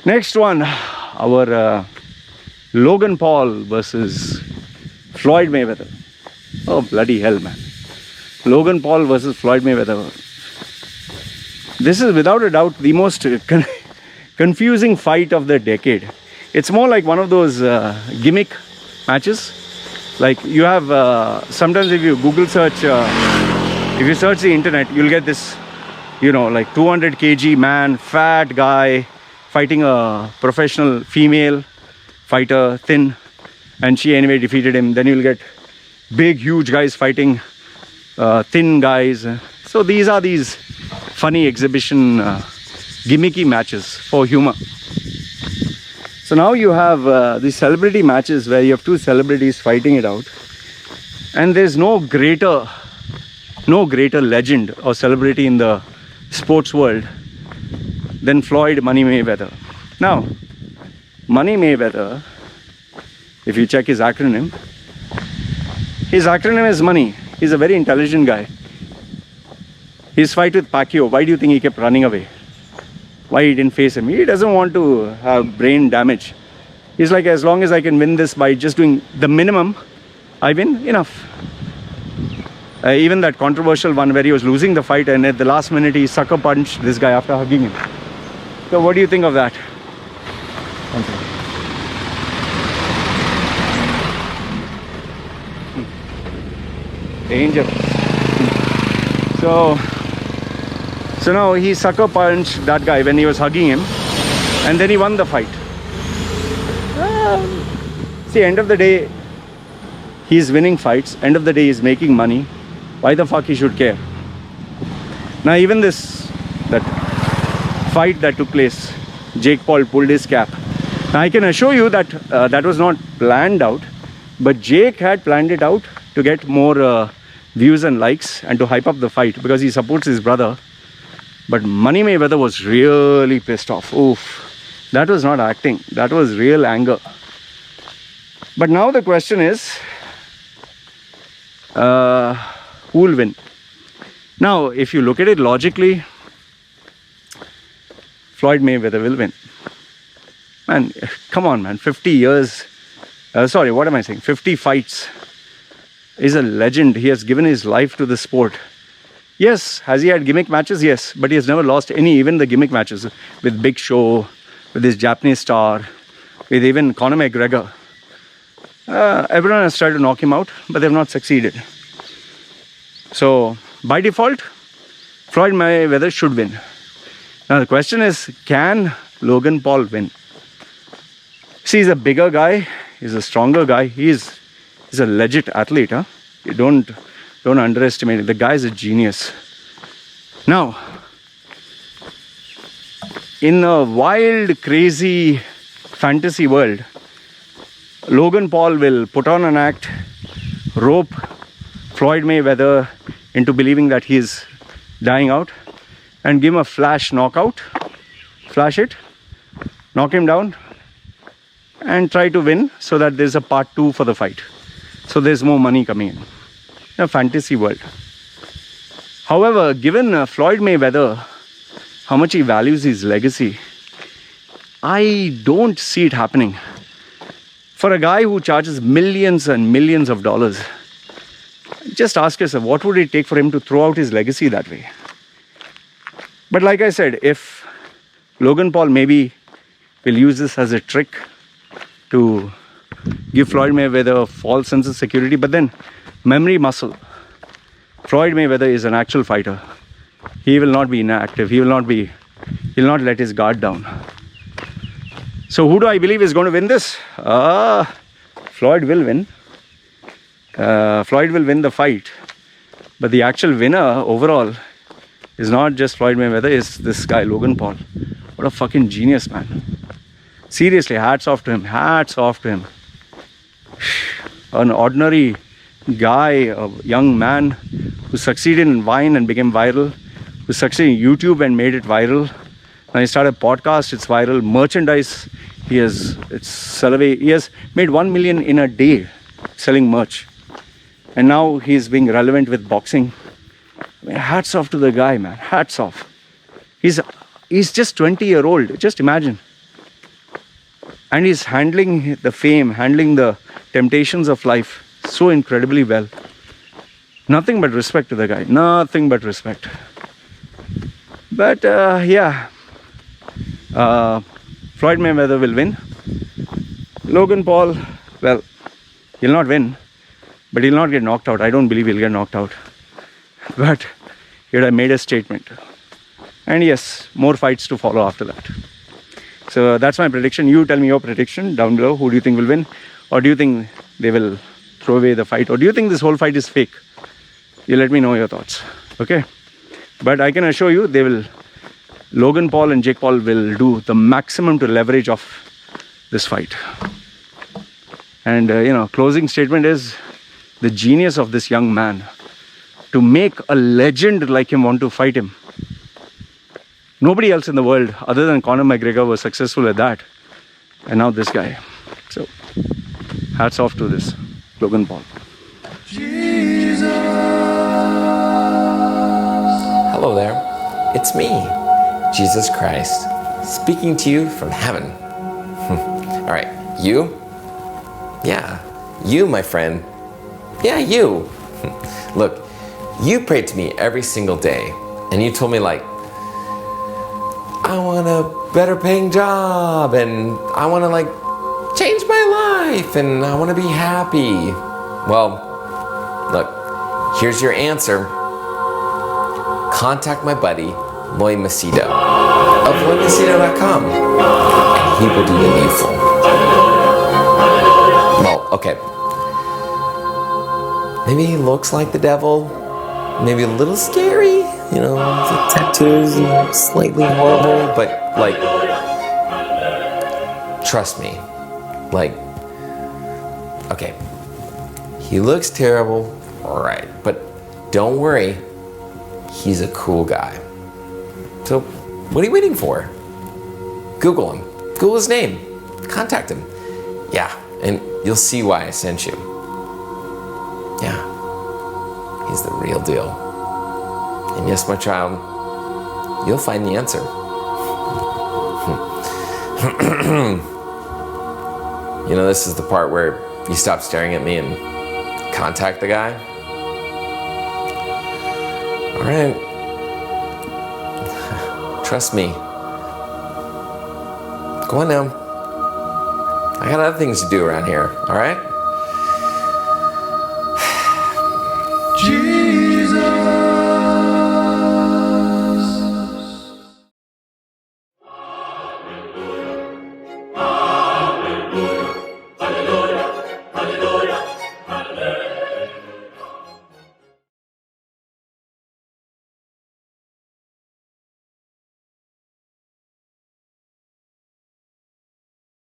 Next one, our Logan Paul versus Floyd Mayweather. Oh, bloody hell, man. Logan Paul versus Floyd Mayweather. This is without a doubt the most confusing fight of the decade. It's more like one of those gimmick matches. Like you have, sometimes if you Google search, if you search the internet, you'll get this, like 200 kg man, fat guy, fighting a professional female fighter, thin, and she anyway defeated him. Then you'll get big, huge guys fighting thin guys. So these are these funny exhibition gimmicky matches for humor. So now you have these celebrity matches where you have two celebrities fighting it out, and there's no greater legend or celebrity in the sports world than Floyd Money Mayweather. Now, Money Mayweather, if you check his acronym is Money. He's a very intelligent guy. His fight with Pacquiao, why do you think he kept running away? Why he didn't face him? He doesn't want to have brain damage. He's like, as long as I can win this by just doing the minimum, I win, enough. Even that controversial one where he was losing the fight and at the last minute he sucker punched this guy after hugging him. So what do you think of that? Danger. So now he sucker punched that guy when he was hugging him, and then he won the fight. See, end of the day, he's winning fights. End of the day, he's making money. Why the fuck he should care? Now even that fight that took place, Jake Paul pulled his cap. Now I can assure you that that was not planned out, but Jake had planned it out to get more views and likes and to hype up the fight because he supports his brother. But Money Mayweather was really pissed off. Oof, that was not acting, that was real anger. But now the question is, who will win? Now if you look at it logically, Floyd Mayweather will win. Man, come on, man. 50 years, 50 fights. Is a legend. He has given his life to the sport. Yes, has he had gimmick matches? Yes, but he has never lost any, even the gimmick matches with Big Show, with his Japanese star, with even Conor McGregor. Everyone has tried to knock him out, but they've not succeeded. So by default, Floyd Mayweather should win. Now the question is, can Logan Paul win? See, he's a bigger guy, he's a stronger guy, he's a legit athlete, huh? You don't underestimate it. The guy's a genius. Now, in a wild, crazy fantasy world, Logan Paul will put on an act, rope Floyd Mayweather into believing that he's dying out, and give him a flash knockout, flash it, knock him down, and try to win so that there's a part 2 for the fight. So there's more money coming in a fantasy world. However, given Floyd Mayweather, how much he values his legacy, I don't see it happening. For a guy who charges millions and millions of dollars, just ask yourself, what would it take for him to throw out his legacy that way? But like I said, if Logan Paul maybe will use this as a trick to give Floyd Mayweather a false sense of security, but then memory muscle. Floyd Mayweather is an actual fighter. He will not be inactive. He'll not let his guard down. So who do I believe is going to win this? Floyd will win. Floyd will win the fight. But the actual winner overall is not just Floyd Mayweather, it's this guy Logan Paul. What a fucking genius, man. Seriously, hats off to him. Hats off to him. An ordinary guy, a young man who succeeded in Vine and became viral, who succeeded in YouTube and made it viral. Now he started a podcast, it's viral. Merchandise, he has made 1 million in a day selling merch. And now he's being relevant with boxing. I mean, hats off to the guy, man. Hats off. He's just 20-year-old. Just imagine. And he's handling the fame, handling the temptations of life so incredibly well. Nothing but respect to the guy. Nothing but respect. But yeah, Floyd Mayweather will win. Logan Paul, well, he'll not win, but he'll not get knocked out. I don't believe he'll get knocked out. But he would have made a statement. And yes, more fights to follow after that. So that's my prediction. You tell me your prediction down below. Who do you think will win? Or do you think they will throw away the fight? Or do you think this whole fight is fake? You let me know your thoughts. Okay? But I can assure you they will, Logan Paul and Jake Paul will do the maximum to leverage off this fight. And closing statement is the genius of this young man to make a legend like him want to fight him. Nobody else in the world other than Conor McGregor was successful at that. And now this guy. So, hats off to this Logan Paul. Hello there. It's me, Jesus Christ, speaking to you from heaven. All right, you? Yeah, you, my friend. Yeah, you. Look, you prayed to me every single day, and you told me I want a better paying job, and I want to change my life, and I want to be happy. Well, look, here's your answer. Contact my buddy, Loy Macedo, of loymacedo.com, and he will do the needful. Well, okay. Maybe he looks like the devil, maybe a little scary, the tattoos and slightly horrible, but trust me, okay, he looks terrible, alright, but don't worry, he's a cool guy. So, what are you waiting for? Google him, Google his name, contact him. Yeah, and you'll see why I sent you. Yeah, he's the real deal. And yes, my child, you'll find the answer. This is the part where you stop staring at me and contact the guy. All right. Trust me. Go on now. I got other things to do around here, all right?